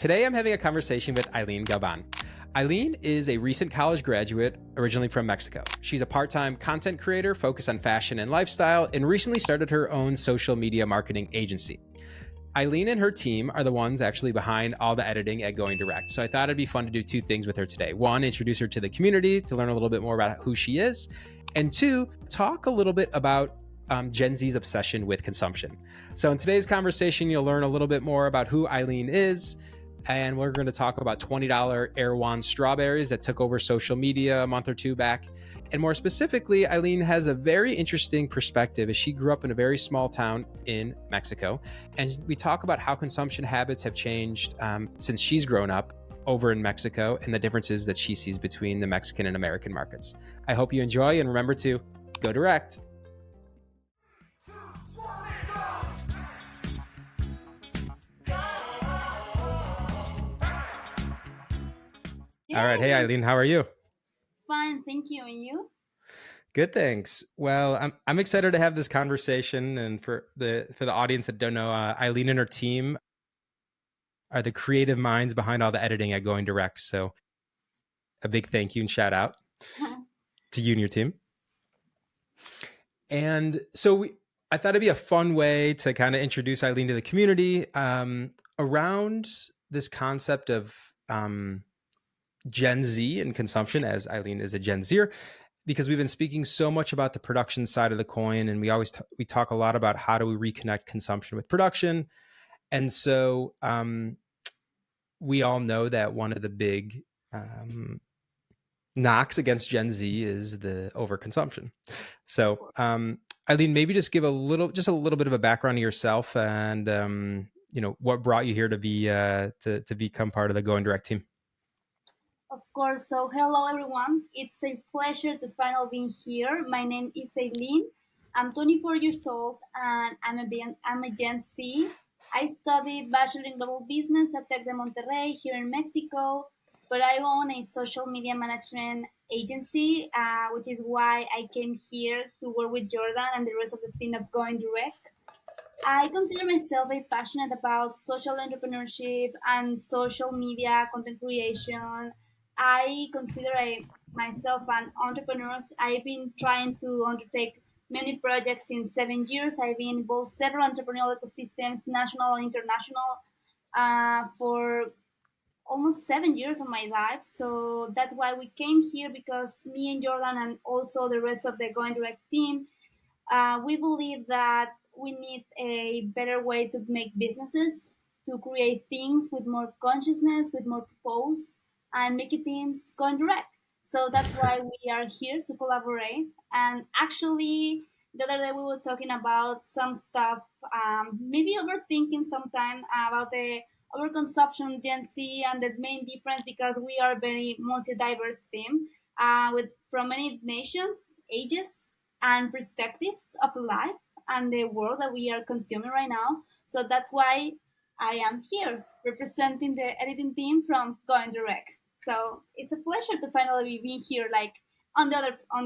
Today, I'm having a conversation with Eileen Galván. Eileen is a recent college graduate originally from Mexico. She's a part-time content creator focused on fashion and lifestyle and recently started her own social media marketing agency. Eileen and her team are the ones actually behind all the editing at Going Direct. So I thought it'd be fun to do two things with her today. One, introduce her to the community to learn a little bit more about who she is. And two, talk a little bit about Gen Z's obsession with consumption. So in today's conversation, you'll learn a little bit more about who Eileen is. And we're going to talk about $20 Erewhon strawberries that took over social media a month or two back. And more specifically, Eileen has a very interesting perspective as she grew up in a very small town in Mexico. And we talk about how consumption habits have changed since she's grown up over in Mexico and the differences that she sees between the Mexican and American markets. I hope you enjoy, and remember to go direct. All right. Hey, Eileen, how are you? Fine, thank you. And you? Good, thanks. Well, I'm excited to have this conversation, and for the audience that don't know, Eileen and her team are the creative minds behind all the editing at Going Direct. So, a big thank you and shout out to you and your team. And so, I thought it'd be a fun way to kind of introduce Eileen to the community around this concept of Gen Z and consumption, as Eileen is a Gen Zer, because we've been speaking so much about the production side of the coin, and we always we talk a lot about how do we reconnect consumption with production. And so we all know that one of the big knocks against Gen Z is the overconsumption. So Eileen, maybe just give a little bit of a background of yourself and what brought you here to be to become part of the Going Direct team. Of course. So, hello everyone. It's a pleasure to finally be here. My name is Eileen. I'm 24 years old and I'm a Gen Z. I studied Bachelor in Global Business at Tec de Monterrey here in Mexico, but I own a social media management agency, which is why I came here to work with Jordan and the rest of the team of Going Direct. I consider myself very passionate about social entrepreneurship and social media content creation. I consider myself an entrepreneur. I've been trying to undertake many projects in 7 years. I've been involved several entrepreneurial ecosystems, national and international, for almost 7 years of my life. So that's why we came here, because me and Jordan and also the rest of the Going Direct team, we believe that we need a better way to make businesses, to create things with more consciousness, with more purpose, and make it things going direct. So that's why we are here to collaborate. And actually, the other day we were talking about some stuff, maybe overthinking sometime about the overconsumption Gen Z and the main difference, because we are a very multi-diverse team with from many nations, ages, and perspectives of life and the world that we are consuming right now. So that's why I am here representing the editing team from Going Direct. So it's a pleasure to finally be here, like on the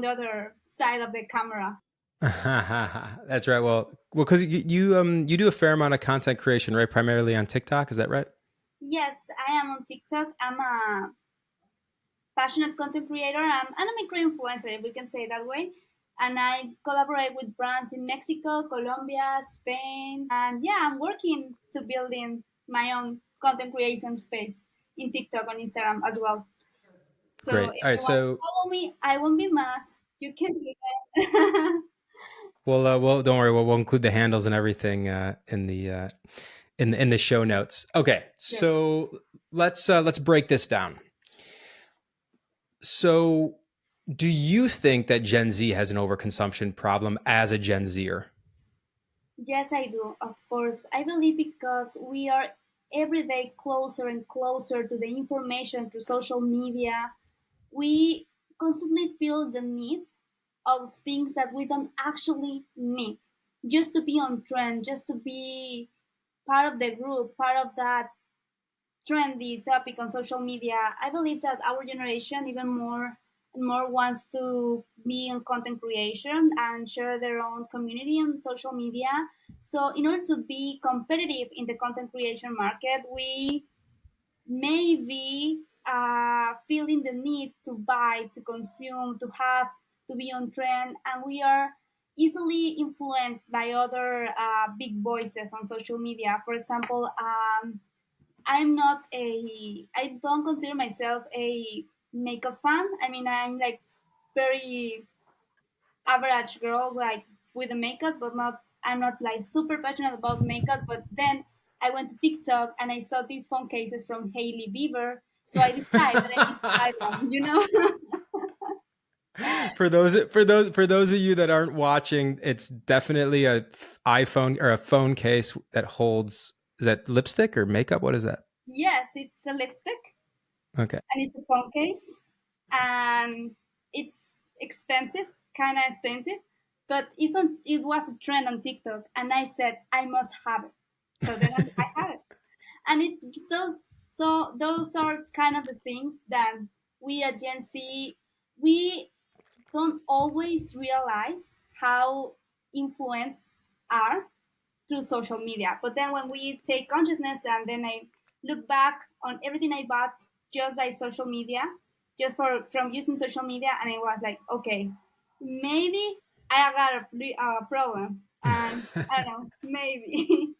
other side of the camera. That's right. Well, because you do a fair amount of content creation, right? Primarily on TikTok, is that right? Yes, I am on TikTok. I'm a passionate content creator. I'm a micro influencer, if we can say it that way. And I collaborate with brands in Mexico, Colombia, Spain, and yeah, I'm working to building my own content creation space in TikTok and Instagram as well. So Great. if All right. you want to So, follow me, I won't be mad. You can do that. well, don't worry. We'll include the handles and everything in the show notes. Okay. Sure. So let's break this down. So, do you think that Gen Z has an overconsumption problem as a Gen Zer? Yes, I do. Of course, I believe because we are every day closer and closer to the information through social media, we constantly feel the need of things that we don't actually need, just to be on trend, just to be part of the group, part of that trendy topic on social media. I believe that our generation even more and more wants to be in content creation and share their own community on social media. So in order to be competitive in the content creation market, we maybe feeling the need to buy, to consume, to have, to be on trend, and we are easily influenced by other big voices on social media. For example, I don't consider myself a makeup fan. I mean, I'm like very average girl, like with the makeup, but not, I'm not like super passionate about makeup. But then I went to TikTok and I saw these phone cases from Hailey Bieber. So I decided that I need to buy one, you know? For those of you that aren't watching, it's definitely a iPhone or a phone case that holds, is that lipstick or makeup? What is that? Yes, it's a lipstick Okay. and it's a phone case and it's expensive, kind of expensive, but it was a trend on TikTok and I said, I must have it. So then I have it. And it those so those are kind of the things that we at Gen Z, we don't always realize how influenced are through social media. But then when we take consciousness and then I look back on everything I bought just by social media, just for from using social media, and I was like, okay, maybe I got a problem, and I don't know, maybe.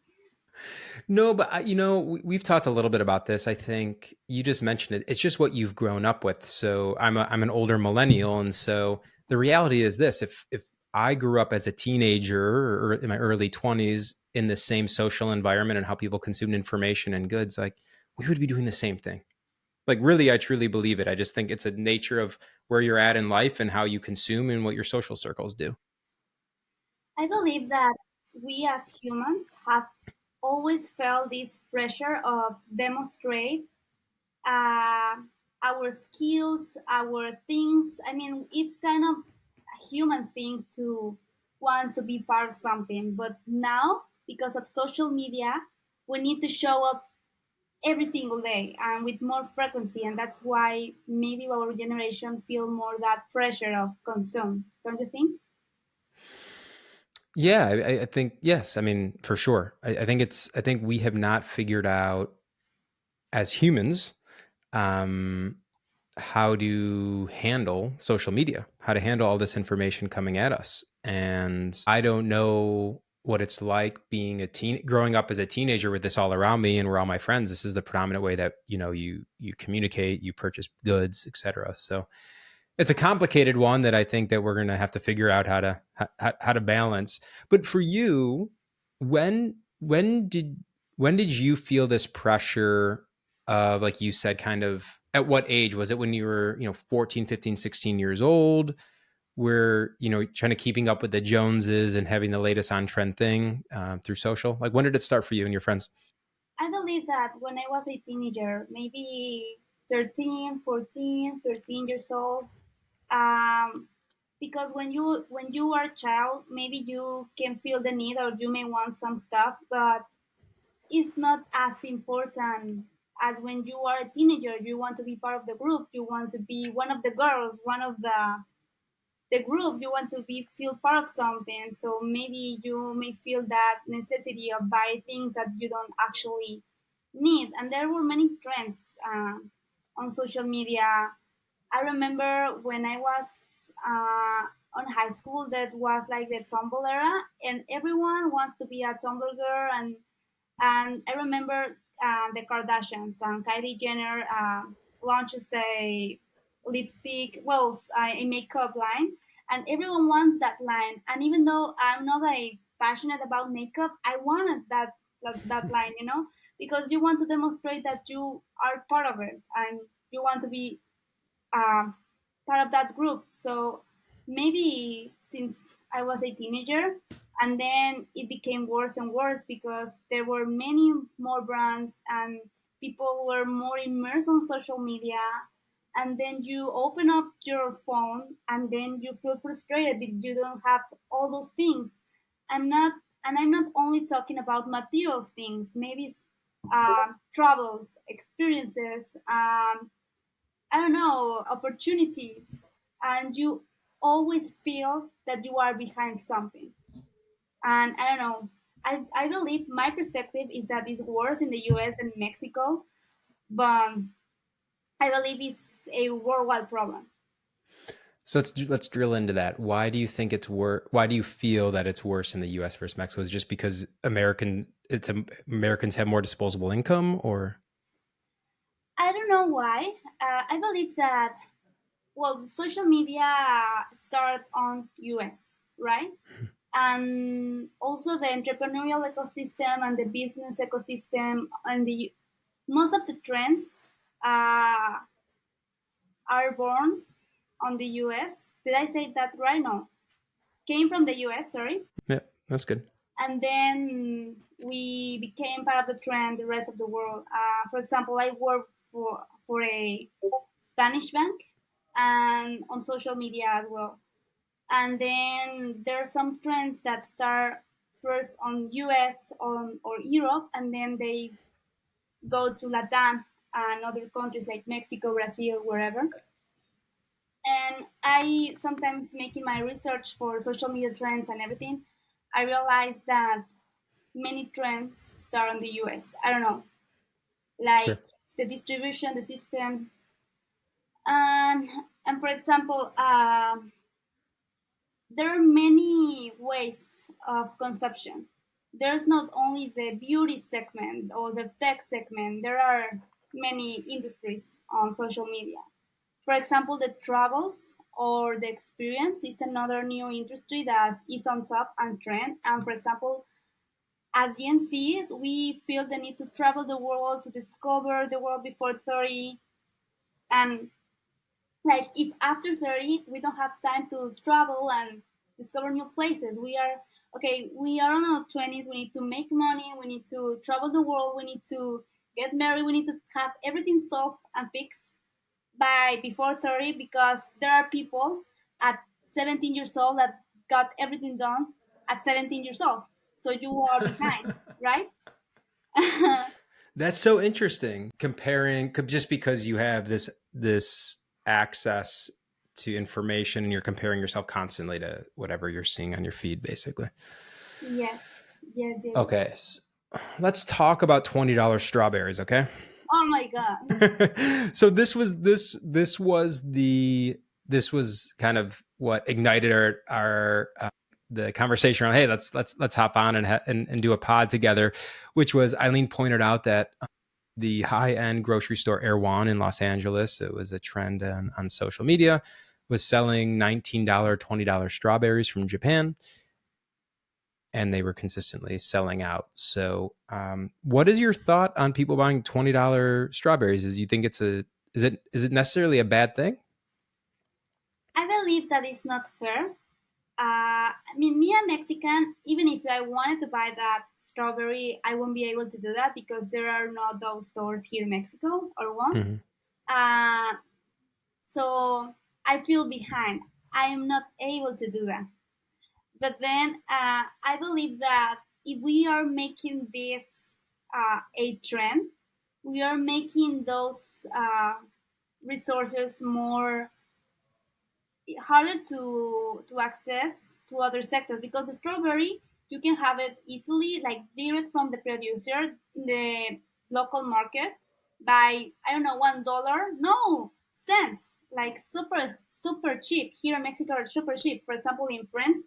No, but we've talked a little bit about this. I think you just mentioned it. It's just what you've grown up with. So I'm an older millennial, and so the reality is this: if I grew up as a teenager or in my early 20s in the same social environment and how people consumed information and goods, like we would be doing the same thing. Like really, I truly believe it. I just think it's a nature of where you're at in life and how you consume and what your social circles do. I believe that we as humans have always felt this pressure of demonstrate uh, our skills, our things. I mean, it's kind of a human thing to want to be part of something. But now, because of social media, we need to show up every single day and with more frequency. And that's why maybe our generation feel more that pressure of consume. Don't you think? Yeah, I think yes. I mean, for sure. I think we have not figured out as humans um, how to handle social media, how to handle all this information coming at us. And I don't know what it's like being growing up as a teenager with this all around me and we're all my friends. This is the predominant way that you communicate, you purchase goods, etc. So it's a complicated one that I think that we're going to have to figure out how to balance. But for you, when did you feel this pressure of, like you said, kind of at what age? Was it when you were 14, 15, 16 years old, where trying to keeping up with the Joneses and having the latest on trend thing through social? Like, when did it start for you and your friends? I believe that when I was a teenager, maybe 13, 14, 13 years old, um, because when you are a child, maybe you can feel the need or you may want some stuff, but it's not as important as when you are a teenager. You want to be part of the group. You want to be one of the girls, one of the group. You want to be feel part of something. So maybe you may feel that necessity of buy things that you don't actually need. And there were many trends on social media. I remember when I was on high school, that was like the Tumblr era, and everyone wants to be a Tumblr girl. And I remember the Kardashians and Kylie Jenner launches a lipstick, well, a makeup line, and everyone wants that line. And even though I'm not like passionate about makeup, I wanted that line, because you want to demonstrate that you are part of it and you want to be um, part of that group. So maybe since I was a teenager, and then it became worse and worse because there were many more brands and people were more immersed on social media. And then you open up your phone and then you feel frustrated because you don't have all those things. I'm not, and I'm not only talking about material things. Maybe travels, experiences, I don't know, opportunities, and you always feel that you are behind something. And I don't know, I believe my perspective is that it's worse in the US than Mexico, but I believe it's a worldwide problem. So let's drill into that. Why do you think it's worse? Why do you feel that it's worse in the U.S. versus Mexico? Is it just because Americans have more disposable income, or I don't know why. I believe that well, social media started on US, right? And also the entrepreneurial ecosystem and the business ecosystem and the most of the trends uh, are born on the US. Did I say that right? No, came from the US. Sorry, yeah, that's good. and then we became part of the trend the rest of the world. For example, I work for a Spanish bank and on social media as well. And then there are some trends that start first on US on or Europe, and then they go to Latam and other countries like Mexico, Brazil, wherever. And I sometimes making my research for social media trends and everything, I realize that many trends start in the US. I don't know, Sure. like the distribution, the system, and for example, there are many ways of consumption. There's not only the beauty segment or the tech segment. There are many industries on social media. For example, the travels or the experience is another new industry that is on top and trend. And for example, as Gen Zs, we feel the need to travel the world to discover the world before 30. And like if after 30 we don't have time to travel and discover new places, we are okay, we are on our 20s, we need to make money, we need to travel the world, we need to get married, we need to have everything solved and fixed by before 30 because there are people at 17 years old that got everything done at 17 years old, so you are behind, right? That's so interesting. Comparing just because you have this access to information and you're comparing yourself constantly to whatever you're seeing on your feed, basically. Yes, yes, yes, yes. Okay, let's talk about $20 strawberries. Okay. Oh my god. So this was kind of what ignited our the conversation around, hey, let's hop on and do a pod together, which was Eileen pointed out that the high end grocery store Erewhon in Los Angeles, it was a trend on social media, was selling $19, $20 strawberries from Japan, and they were consistently selling out. So, what is your thought on people buying $20 strawberries? Is you think is it necessarily a bad thing? I believe that is not fair. I mean, me, a Mexican, even if I wanted to buy that strawberry, I won't be able to do that because there are not those stores here in Mexico or one. Mm-hmm. Uh, so I feel behind. I am not able to do that. But then I believe that if we are making this a trend, we are making those resources more harder to access to other sectors because the strawberry you can have it easily like direct from the producer in the local market by I don't know $1, no cents, like super cheap here in Mexico are super cheap. For example, in France,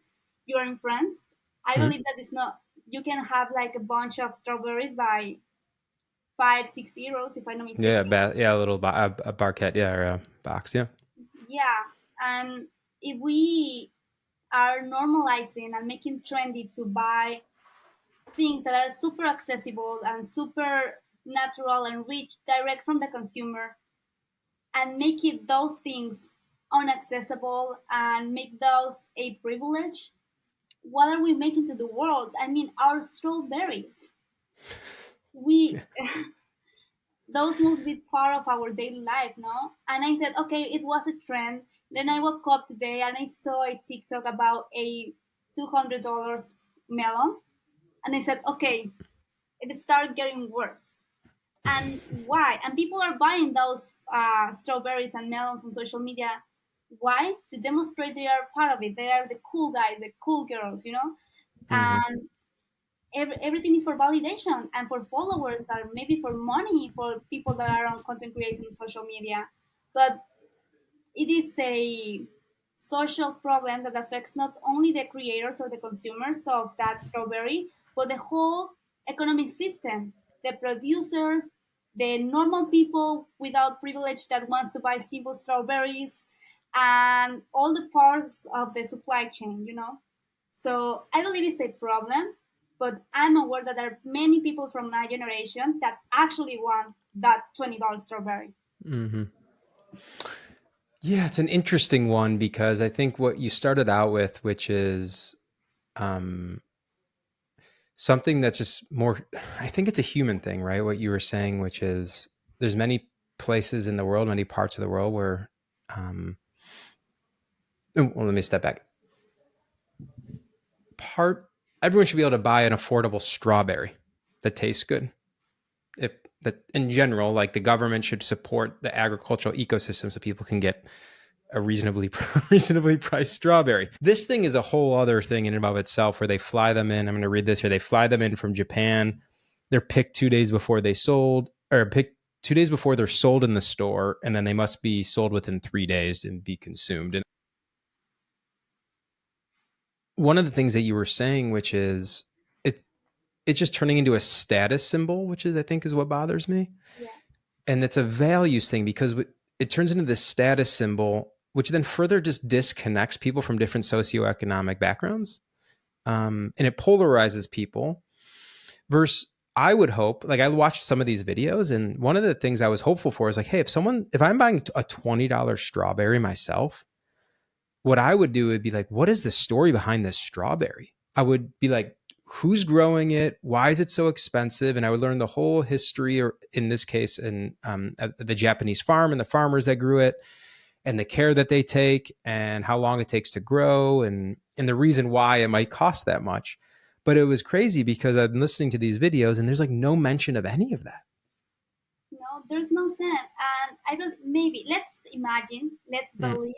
you're in France, I Mm-hmm. believe that it's not, you can have like a bunch of strawberries by 5 6 euros if I'm not Yeah, mistaken. yeah, a little a barquette, yeah, or a box, yeah. Yeah, and if we are normalizing and making trendy to buy things that are super accessible and super natural and rich direct from the consumer and make it those things unaccessible and make those a privilege, what are we making to the world? I mean, our strawberries, we those must be part of our daily life, no? And I said, okay, it was a trend. Then I woke up today and I saw a TikTok about a $200 melon. And I said, okay, it started getting worse. And why? And people are buying those strawberries and melons on social media. Why? To demonstrate they are part of it. They are the cool guys, the cool girls, you know? Mm-hmm. And everything is for validation and for followers, or maybe for money, for people that are on content creation in social media. But it is a social problem that affects not only the creators or the consumers of that strawberry, but the whole economic system, the producers, the normal people without privilege that wants to buy simple strawberries, and all the parts of the supply chain, So I believe it's a problem, but I'm aware that there are many people from my generation that actually want that $20 strawberry. Mm-hmm. Yeah, it's an interesting one because I think what you started out with, which is something that's just more, I think it's a human thing, right? What you were saying, which is there's many places in the world, many parts of the world where, well, let me step back. Everyone should be able to buy an affordable strawberry that tastes good. If that in general, like the government should support the agricultural ecosystem so people can get a reasonably priced strawberry. This thing is a whole other thing in and of itself, where they fly them in. I'm going to read this here. They fly them in from Japan. They're picked 2 days before they sold, or picked 2 days before they're sold in the store, and then they must be sold within 3 days and be consumed. And one of the things that you were saying, which is it's just turning into a status symbol, which is I think is what bothers me. Yeah. And it's a values thing because it turns into this status symbol, which then further just disconnects people from different socioeconomic backgrounds. And it polarizes people versus I would hope, like I watched some of these videos, and one of the things I was hopeful for is like, hey, if I'm buying a $20 strawberry myself, what I would do would be like, what is the story behind this strawberry? I would be like, who's growing it? Why is it so expensive? And I would learn the whole history, or in this case, in the Japanese farm and the farmers that grew it, and the care that they take, and how long it takes to grow, and the reason why it might cost that much. But it was crazy because I've been listening to these videos, and there's like no mention of any of that. No, there's no sense. And I will maybe let's believe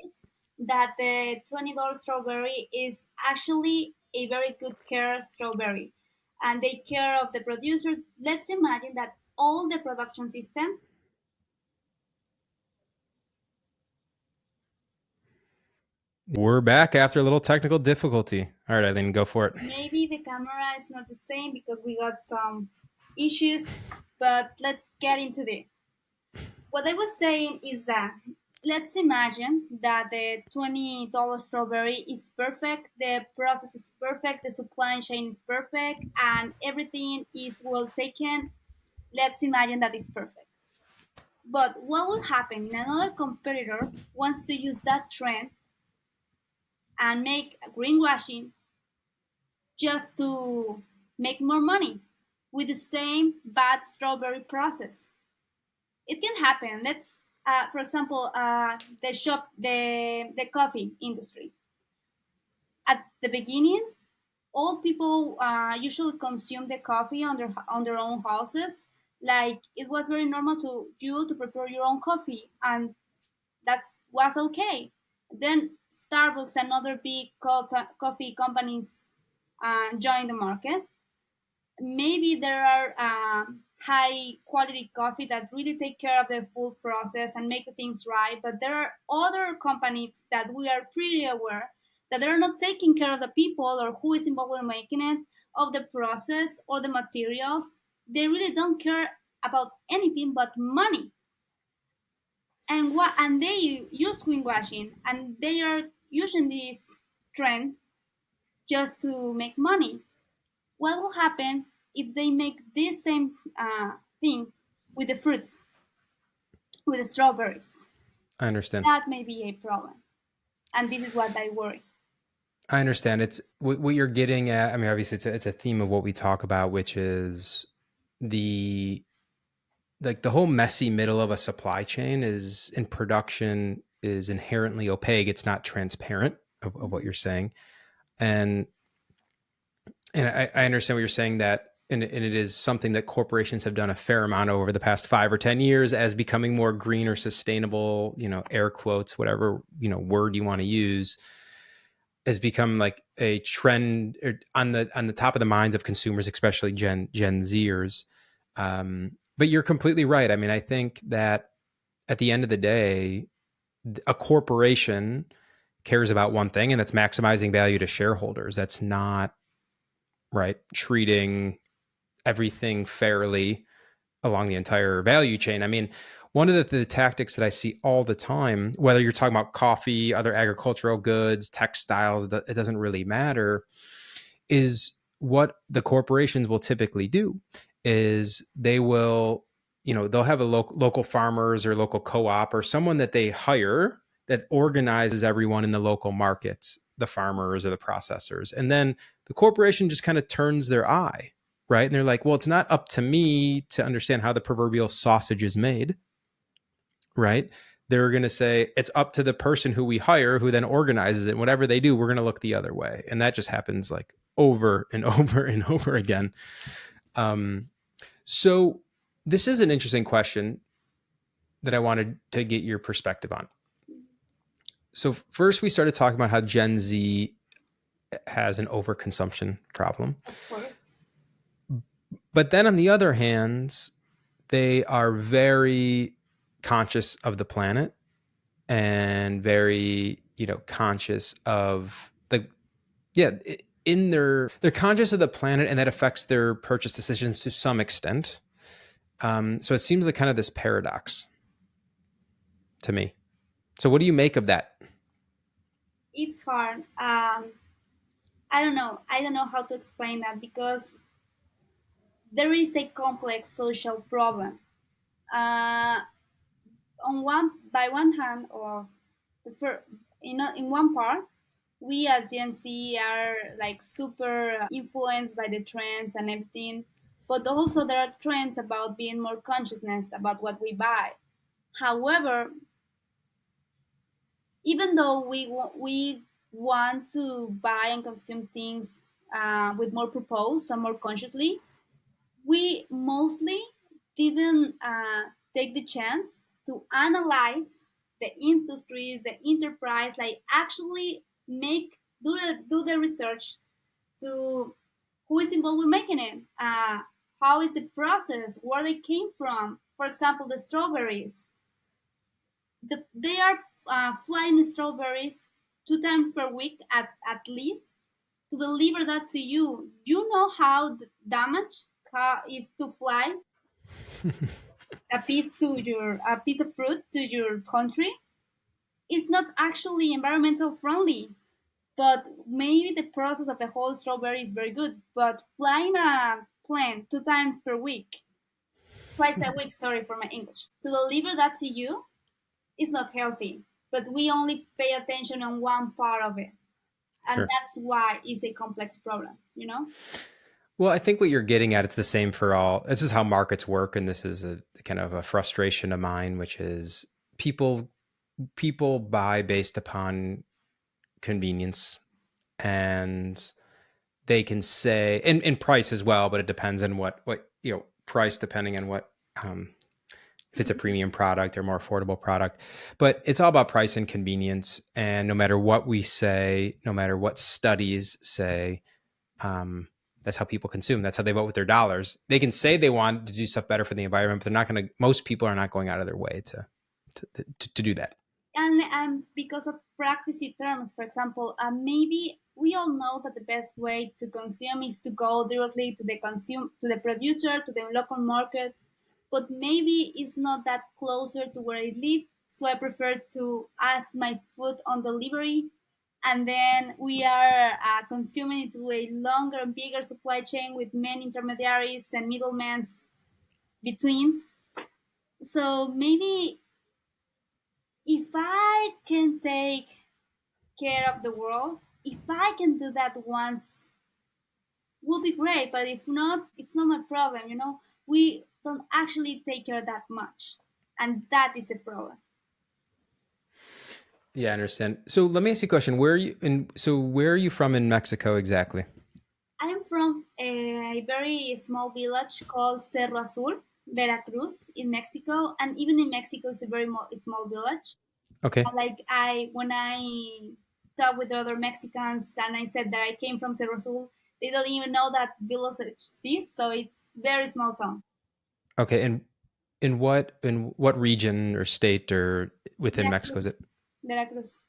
that the $20 strawberry is actually a very good care strawberry, and they care of the producer. Let's imagine that all the production system. We're back after a little technical difficulty. All right, Eileen, go for it. Maybe the camera is not the same because we got some issues, but let's get into it. What I was saying is that let's imagine that the $20 strawberry is perfect, the process is perfect, the supply chain is perfect, and everything is well taken. Let's imagine that it's perfect. But what will happen if another competitor wants to use that trend and make greenwashing just to make more money with the same bad strawberry process? It can happen. Let's, for example, the coffee industry. At the beginning, all people usually consume the coffee on their own houses. Like it was very normal to prepare your own coffee, and that was okay. Then Starbucks and other big coffee companies joined the market. Maybe there are high quality coffee that really take care of the full process and make things right, but there are other companies that we are pretty aware that they're not taking care of the people or who is involved in making it, of the process or the materials. They really don't care about anything but money, and they use greenwashing, and they are using this trend just to make money. What will happen if they make this same thing with the fruits, with the strawberries? I understand. That may be a problem, and this is what I worry. I understand. It's what you're getting at. I mean, obviously, it's a theme of what we talk about, which is the whole messy middle of a supply chain is in production is inherently opaque. It's not transparent of what you're saying, and I understand what you're saying, that and it is something that corporations have done a fair amount over the past 5 or 10 years as becoming more green or sustainable, air quotes, whatever, word you want to use. has become like a trend on the top of the minds of consumers, especially Gen Zers. But you're completely right. I mean, I think that at the end of the day, a corporation cares about one thing, and that's maximizing value to shareholders. That's not right treating everything fairly along the entire value chain. I mean, one of the tactics that I see all the time, whether you're talking about coffee, other agricultural goods, textiles, it doesn't really matter, is what the corporations will typically do is they will, they'll have a local farmers or local co-op or someone that they hire that organizes everyone in the local markets, the farmers or the processors. And then the corporation just kind of turns their eye, right? And they're like, well, it's not up to me to understand how the proverbial sausage is made, right? They're going to say it's up to the person who we hire who then organizes it. And whatever they do, we're going to look the other way. And that just happens like over and over and over again. So this is an interesting question that I wanted to get your perspective on. So first we started talking about how Gen Z has an overconsumption problem. Of course. But then on the other hand, they are very conscious of the planet and very, conscious of they're conscious of the planet, and that affects their purchase decisions to some extent. So it seems like kind of this paradox to me. So what do you make of that? It's hard. I don't know. I don't know how to explain that because there is a complex social problem. Uh, by one hand, or in one part, we as Gen Z are like super influenced by the trends and everything, but also there are trends about being more consciousness about what we buy. However, even though we want to buy and consume things with more purpose and more consciously, we mostly didn't take the chance to analyze the industries, the enterprise, like actually do the research to who is involved with making it, how is the process, where they came from. For example, the strawberries, they are flying strawberries 2 times per week at least to deliver that to you. You know how the damage is to fly a piece of fruit to your country. It's not actually environmental friendly, but maybe the process of the whole strawberry is very good. But flying a plane 2 times per week, twice a week, sorry for my English, to deliver that to you is not healthy. But we only pay attention on one part of it. And Sure. that's why it's a complex problem, you know? Well, I think what you're getting at, it's the same for all. This is how markets work. And this is a kind of a frustration of mine, which is people buy based upon convenience, and they can say and price as well, but it depends on what price, depending on what if it's a premium product or more affordable product. But it's all about price and convenience. And no matter what we say, no matter what studies say, that's how people consume. That's how they vote with their dollars. They can say they want to do stuff better for the environment, but they're not going to. Most people are not going out of their way to do that. And because of practice terms, for example, maybe we all know that the best way to consume is to go directly to the producer, to the local market, but maybe it's not that closer to where I live, so I prefer to ask my food on delivery, and then we are consuming it through a longer and bigger supply chain with many intermediaries and middlemen between. So maybe if I can take care of the world, if I can do that once, will be great. But if not, it's not my problem. You know, we don't actually take care that much, and that is a problem. Yeah, I understand. So let me ask you a question. Where are you from in Mexico exactly? I'm from a very small village called Cerro Azul, Veracruz, in Mexico, and even in Mexico, it's a very small village. Okay. Like I when I talk with other Mexicans and I said that I came from Cerro Azul, they don't even know that village exists. So it's very small town. Okay, and in what region or state or within Mexico is Veracruz. it? Veracruz.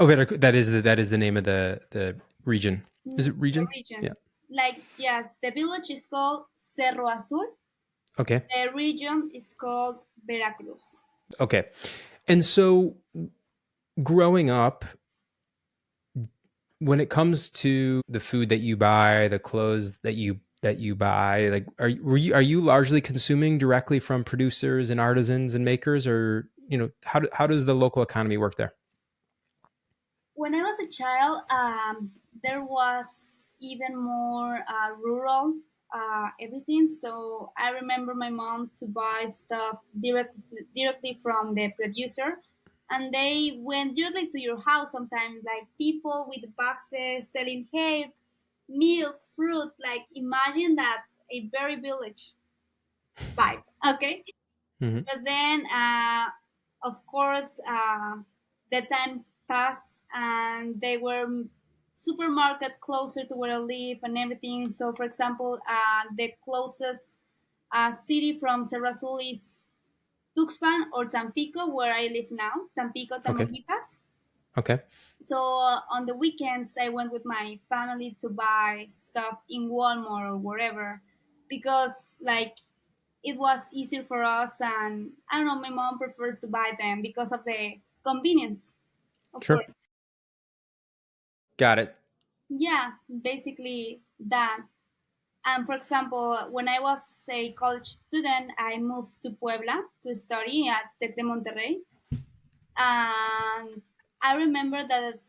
Oh, that is the name of the region. Is it The region? Yeah. region. Like, yes, the village is called Cerro Azul. Okay. The region is called Veracruz. Okay. And so growing up, when it comes to the food that you buy, the clothes that you buy, like are you largely consuming directly from producers and artisans and makers, or how does the local economy work there? When I was a child, there was even more rural everything. So I remember my mom to buy stuff directly from the producer, and they went directly to your house. Sometimes, like people with boxes selling hay, milk, fruit. Like imagine that a very village vibe. Okay, Hmm. but then, of course, the time passed and they were supermarket closer to where I live and everything. So, for example, the closest city from Cerro Azul is Tuxpan or Tampico, where I live now, Tampico, Okay. Tamaulipas. Okay. So on the weekends, I went with my family to buy stuff in Walmart or wherever, because like it was easier for us, and I don't know, my mom prefers to buy them because of the convenience, of Sure. course. Got it. Yeah, basically that. And for example, when I was a college student, I moved to Puebla to study at Tec de Monterrey, and I remember that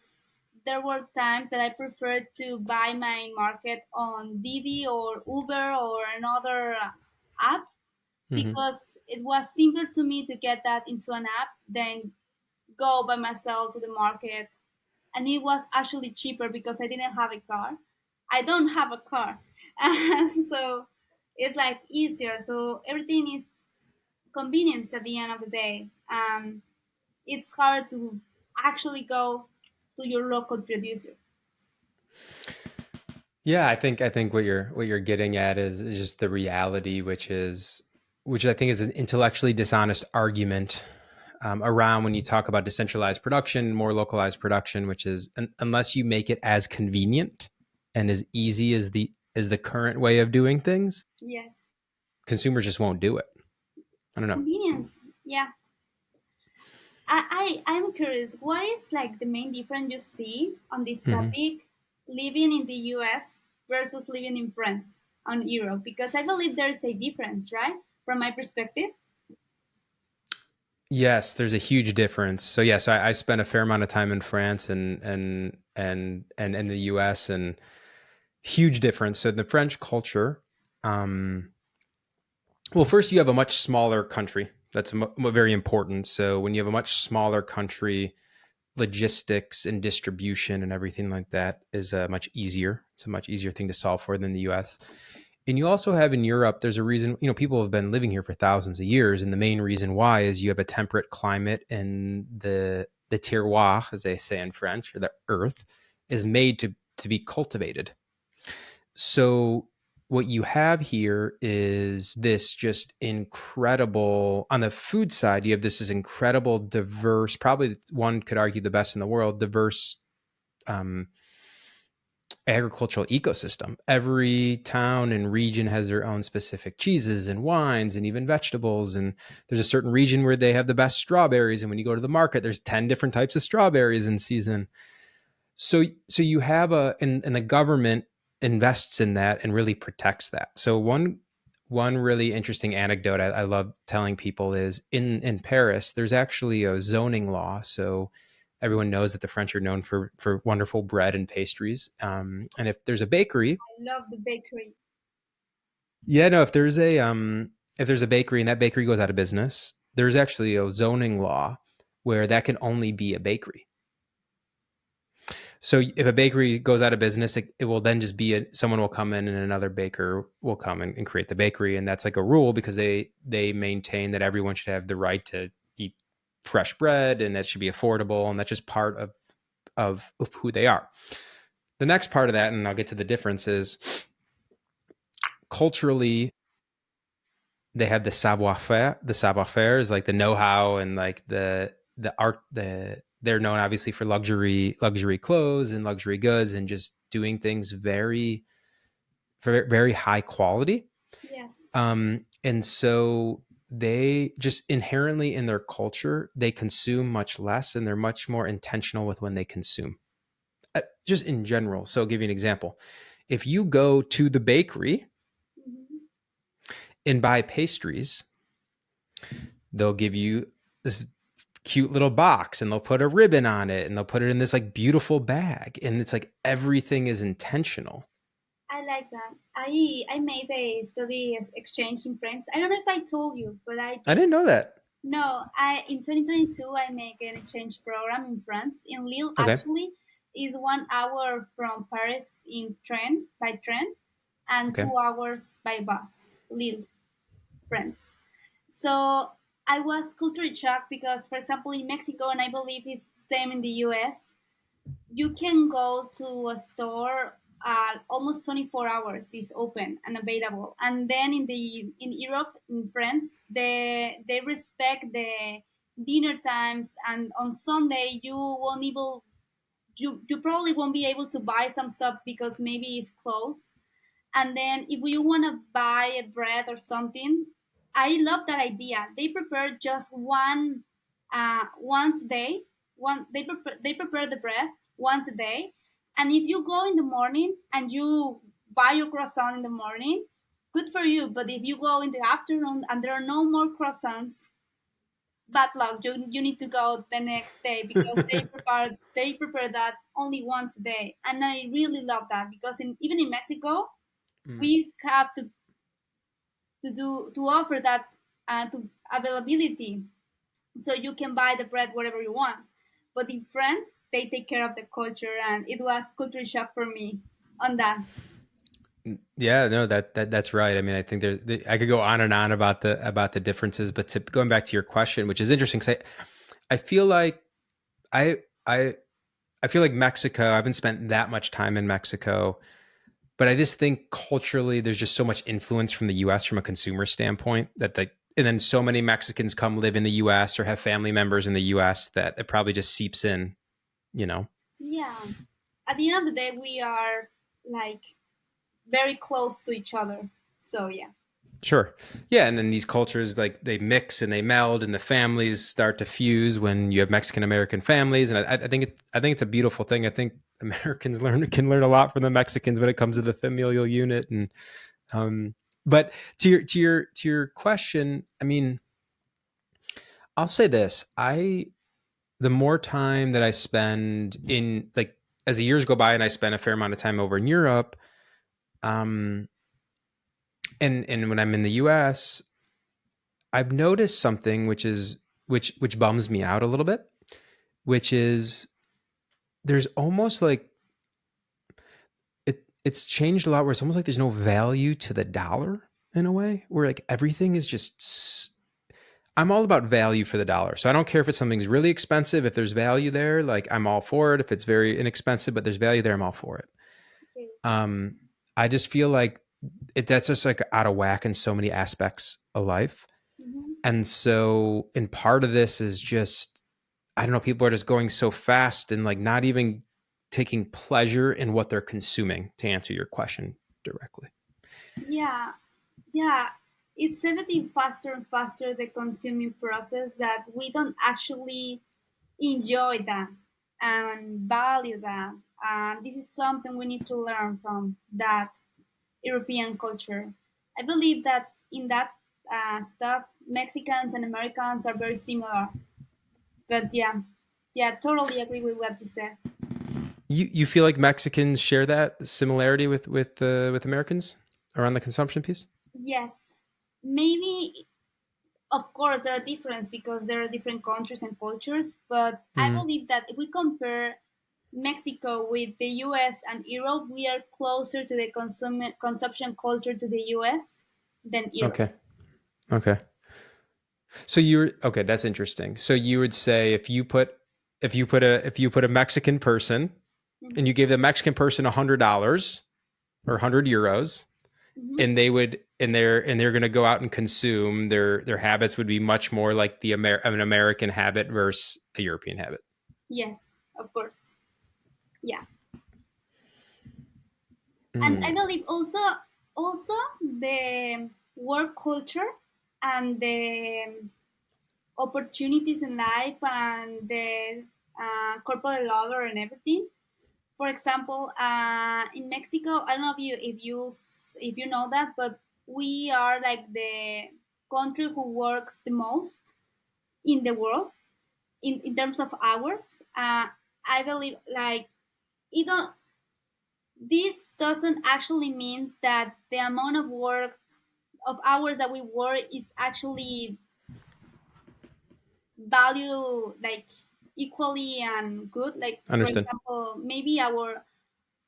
there were times that I preferred to buy my market on Didi or Uber or another app, Hmm. because it was simpler to me to get that into an app than go by myself to the market. And it was actually cheaper because I didn't have a car. I don't have a car. And so it's like easier. So everything is convenience at the end of the day. It's hard to actually go to your local producer. Yeah, I think what you're getting at is just the reality, which I think is an intellectually dishonest argument around when you talk about decentralized production, more localized production, which is unless you make it as convenient and as easy as the current way of doing things, Yes. consumers just won't do it. I don't know. Convenience. Yeah. I'm curious, what is like the main difference you see on this Hmm. topic, living in the US versus living in France on Europe? Because I believe there's a difference, right? From my perspective. Yes, there's a huge difference. So yes, I spent a fair amount of time in France and in the US, and huge difference. So the French culture, um, well, first you have a much smaller country. That's very important. So when you have a much smaller country, logistics and distribution and everything like that is much easier. It's a much easier thing to solve for than the US. And you also have in Europe, there's a reason, people have been living here for thousands of years. And the main reason why is you have a temperate climate, and the terroir, as they say in French, or the earth, is made to be cultivated. So what you have here is this just incredible, on the food side, you have this incredible diverse, probably one could argue the best in the world, diverse um, agricultural ecosystem. Every town and region has their own specific cheeses and wines and even vegetables. And there's a certain region where they have the best strawberries. And when you go to the market, there's 10 different types of strawberries in season. So you have and the government invests in that and really protects that. So one really interesting anecdote I love telling people is in Paris, there's actually a zoning law. So everyone knows that the French are known for wonderful bread and pastries. And if there's a bakery, I love the bakery. yeah, no, if there's a bakery and that bakery goes out of business, there's actually a zoning law where that can only be a bakery. So if a bakery goes out of business, it will then just be someone will come in and another baker will come and create the bakery, and that's like a rule because they maintain that everyone should have the right to eat fresh bread and that should be affordable, and that's just part of who they are. The next part of that, and I'll get to the difference, is culturally they have the savoir-faire. The savoir-faire is like the know-how and like the art. They're known obviously for luxury clothes and luxury goods and just doing things very high quality. Yes. And so they just inherently in their culture, they consume much less and they're much more intentional with when they consume. Just in general. So I'll give you an example. If you go to the bakery and buy pastries, they'll give you this cute little box and they'll put a ribbon on it and they'll put it in this like beautiful bag. And it's like everything is intentional. I like that. I made a study exchange in France. I don't know if I told you, but I I did. didn't know that. No, I in 2022 I make an exchange program in France. In Lille, Okay. actually, is 1 hour from Paris in train by train, and Okay. 2 hours by bus. Lille, France. So I was culturally shocked because, for example, in Mexico, and I believe it's the same in the U.S., you can go to a store almost 24 hours is open and available, and then in Europe, in France, they respect the dinner times, and on Sunday you probably won't be able to buy some stuff because maybe it's closed. And then if you want to buy a bread or something, I love that idea. They prepare just once a day. They prepare the bread once a day. And if you go in the morning and you buy your croissant in the morning, good for you. But if you go in the afternoon and there are no more croissants, bad luck. You need to go the next day because they prepare that only once a day. And I really love that because even in Mexico, we have to offer that to availability, so you can buy the bread wherever you want. But in France, they take care of the culture, and it was culture shock for me on that. Yeah, no, that's right. I mean, I think I could go on and on about the differences, but going back to your question, which is interesting, because I feel like I I I feel like Mexico. I haven't spent that much time in Mexico, but I just think culturally, there's just so much influence from the U.S. from a consumer standpoint and then so many Mexicans come live in the U.S. or have family members in the U.S. that it probably just seeps in, you know. Yeah. At the end of the day, we are like very close to each other. So yeah. Sure. Yeah. And then these cultures, like they mix and they meld and the families start to fuse when you have Mexican American families. And I think it's a beautiful thing. I think Americans can learn a lot from the Mexicans when it comes to the familial unit. And, but to your question, I mean, I'll say this, the more time that I spend in like, as the years go by and I spend a fair amount of time over in Europe, um, and when I'm in the US, I've noticed something which bums me out a little bit, which is there's almost like it's changed a lot where it's almost like there's no value to the dollar in a way where like everything is just I'm all about value for the dollar. So I don't care if it's something's really expensive, if there's value there, like I'm all for it. If it's very inexpensive but there's value there, I'm all for it. Okay. Um I just feel like that's just like out of whack in so many aspects of life. Mhm. And so, and part of this is just, I don't know, people are just going so fast and like not even taking pleasure in what they're consuming, to answer your question directly. Yeah. Yeah. It's everything faster and faster, the consuming process, that we don't actually enjoy that and value that. And this is something we need to learn from that European culture. I believe that in that stuff, Mexicans and Americans are very similar. But yeah, yeah, totally agree with what you said. You feel like Mexicans share that similarity with Americans around the consumption piece? Yes, maybe, of course, there are differences because there are different countries and cultures, but I Mm, believe that if we compare Mexico with the US and Europe, we are closer to the consumption culture to the US than Europe. okay. Okay. So you're okay. That's interesting. So you would say if you put if you put a Mexican person and Mm-hmm. you gave the Mexican person $100 or €100, Mm-hmm. and they're going to go out and consume, their habits would be much more like an American habit versus a European habit. Yes, of course. Yeah. And I Mm, believe also the work culture and the opportunities in life and the corporate ladder and everything. For example, in Mexico, I don't know if you know that, but we are like the country who works the most in the world in terms of hours. I believe like it don't, this doesn't actually means that the amount of work of hours that we work is actually value like equally and good. Like for understood. example, maybe our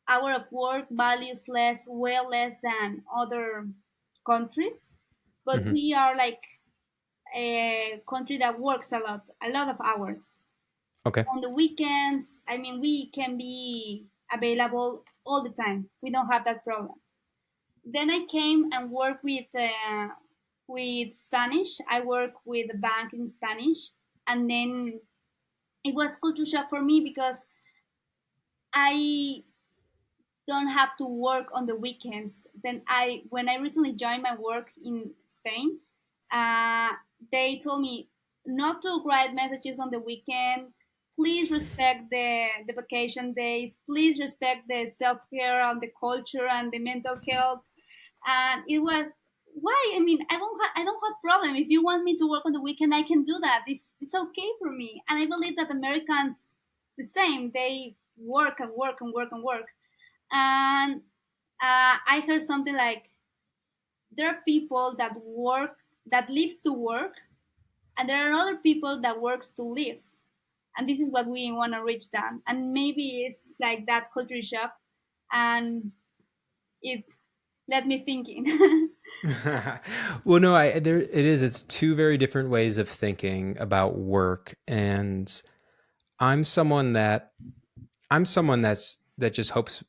hour of work values less, well less than other countries, but Hmm. we are like a country that works a lot of hours. Okay. On the weekends, I mean, we can be available all the time. We don't have that problem. Then I came and worked with Spanish. I work with a bank in Spanish, and then it was culture shock for me because I don't have to work on the weekends. Then when I recently joined my work in Spain, uh, they told me not to write messages on the weekend. Please respect the vacation days. Please respect the self care and the culture and the mental health. And it was why, I mean, I don't have problem. If you want me to work on the weekend, I can do that. It's okay for me. And I believe that Americans the same. They work and work and work and work. And I heard something like there are people that lives to work, and there are other people that works to live. And this is what we want to reach down. And maybe it's like that culture shock, and it led me thinking. Well, no, I there it is. It's two very different ways of thinking about work, and I'm someone that that just hopes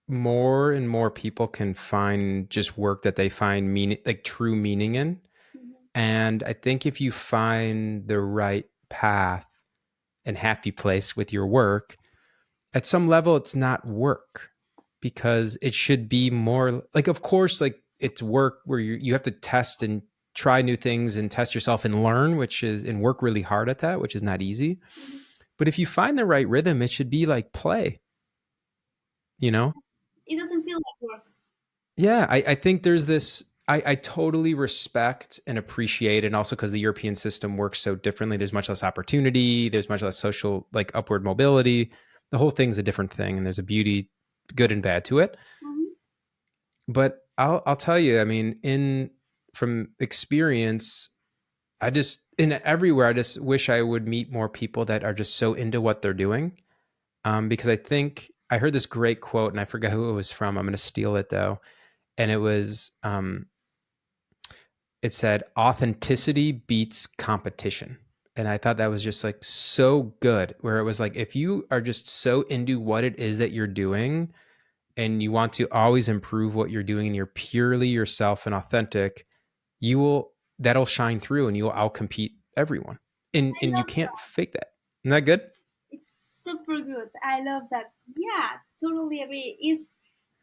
more and more people can find just work that they find meaning, like true meaning in. Mhm. And I think if you find the right path and happy place with your work, at some level it's not work, because it should be more like, of course, like it's work where you have to test and try new things and test yourself and learn, which is, and work really hard at that, which is not easy. Mhm. But if you find the right rhythm, it should be like play, you know? It doesn't feel like work. Yeah, I think there's this. I totally respect and appreciate, and also because the European system works so differently, there's much less opportunity, there's much less social, like upward mobility. The whole thing's a different thing, and there's a beauty, good and bad to it. Mhm. But I'll tell you, I mean, in from experience, I just in everywhere, I just wish I would meet more people that are just so into what they're doing. Because I think I heard this great quote, and I forgot who it was from. I'm going to steal it though, and it said authenticity beats competition. And I thought that was just like so good, where it was like, if you are just so into what it is that you're doing and you want to always improve what you're doing and you're purely yourself and authentic, that'll shine through and you'll outcompete everyone. I And you love can't fake that. Isn't that good? It's super good. I love that. Yeah, totally agree. Is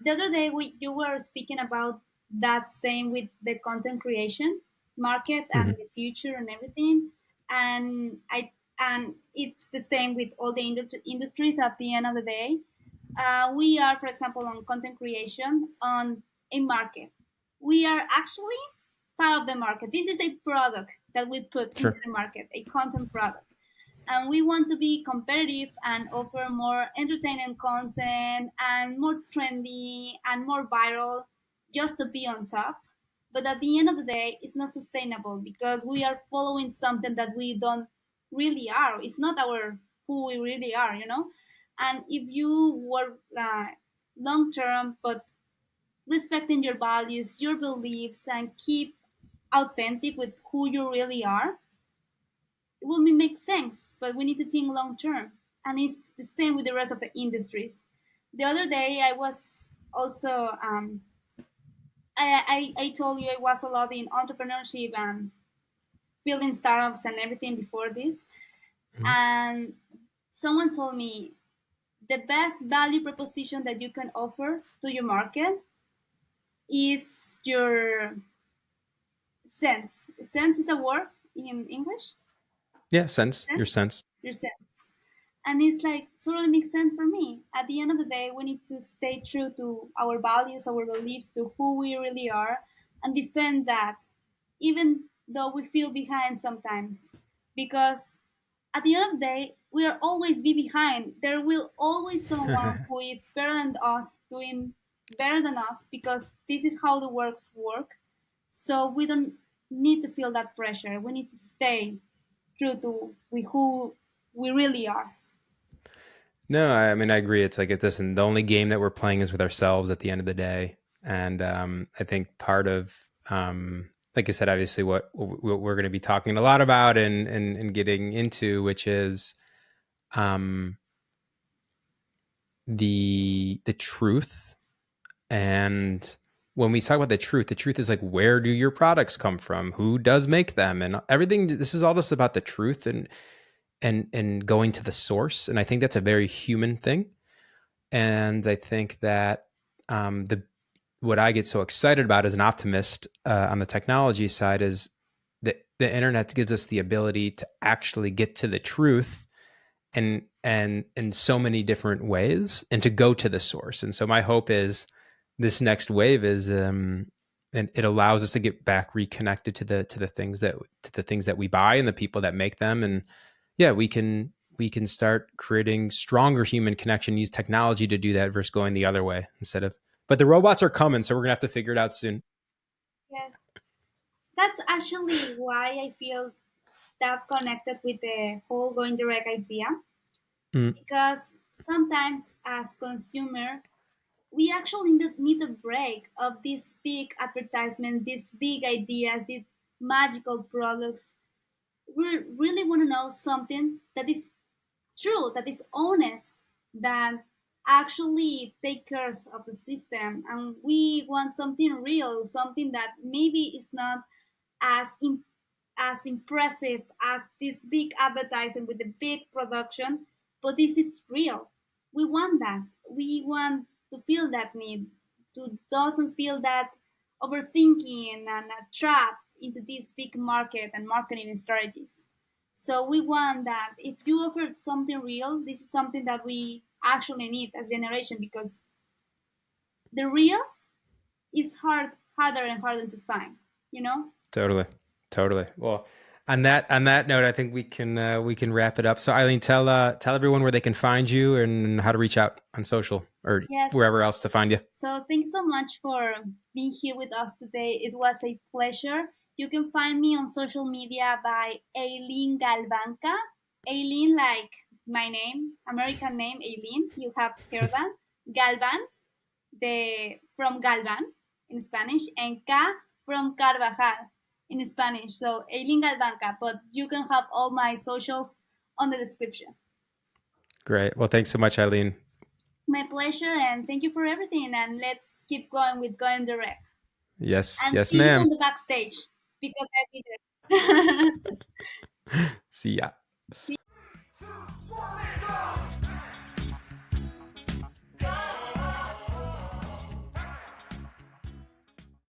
the other day you were speaking about that same with the content creation market and Mm-hmm. the future and everything, and it's the same with all the industries. At the end of the day, we are, for example, on content creation on a market. We are actually part of the market. This is a product that we put into Sure. the market, a content product, and we want to be competitive and offer more entertaining content and more trendy and more viral just to be on top. But at the end of the day, it's not sustainable because we are following something that we don't really are. It's not our who we really are, you know. And if you work long term, but respecting your values, your beliefs, and keep authentic with who you really are, it will make sense. but we need to think long term. And it's the same with the rest of the industries. The other day, I was also, I told you I was a lot in entrepreneurship and building startups and everything before this. Mhm. And someone told me the best value proposition that you can offer to your market is your sense. Sense is a word in English. Yeah, sense, your Sense? sense. Your sense. And it's like totally makes sense for me. At the end of the day, we need to stay true to our values, our beliefs, to who we really are, and defend that, even though we feel behind sometimes. Because at the end of the day, we are always be behind. There will always someone who is better than us, doing better than us, because this is how the works work. So we don't need to feel that pressure. We need to stay true to who we really are. No, I mean I agree. It's like this, and the only game that we're playing is with ourselves at the end of the day. And I think part of, like I said, obviously what we're going to be talking a lot about and getting into, which is um, the truth. And when we talk about the truth is like, where do your products come from? Who does make them? And everything. This is all just about the truth and going to the source. And I think that's a very human thing. And I think that the what I get so excited about as an optimist on the technology side is that the internet gives us the ability to actually get to the truth and in so many different ways and to go to the source. And so my hope is this next wave is and it allows us to get back reconnected to the things that we buy and the people that make them. And yeah, we can start creating stronger human connection, use technology to do that versus going the other way instead of, but the robots are coming, so we're gonna have to figure it out soon. Yes, that's actually why I feel that connected with the whole going direct idea. Mm, Because sometimes as consumer, we actually need a break of this big advertisement, these big ideas, these magical products. We really want to know something that is true, that is honest, that actually take care of the system. And we want something real, something that maybe is not as as impressive as this big advertising with the big production, but this is real. We want that. We want to feel that need, to doesn't feel that overthinking and trapped into this big market and marketing strategies. So we want that if you offer something real, this is something that we actually need as generation, because the real is harder and harder to find, you know? totally, totally. Well, on that note, I think we can wrap it up. So Eileen, tell everyone where they can find you and how to reach out on social or Yes. wherever else to find you. So thanks so much for being here with us today. It was a pleasure. You can find me on social media by Eileen Galvanca. Eileen, like my name, American name, Eileen. You have heard that. Galvan, the from Galvan in Spanish, and K from Carvajal in Spanish. So Eileen Galvanca, but you can have all my socials on the description. Great. Well, thanks so much, Eileen. My pleasure, and thank you for everything. And let's keep going with Going Direct. Yes, And yes, see you ma'am. on the backstage because I'll be there. See ya.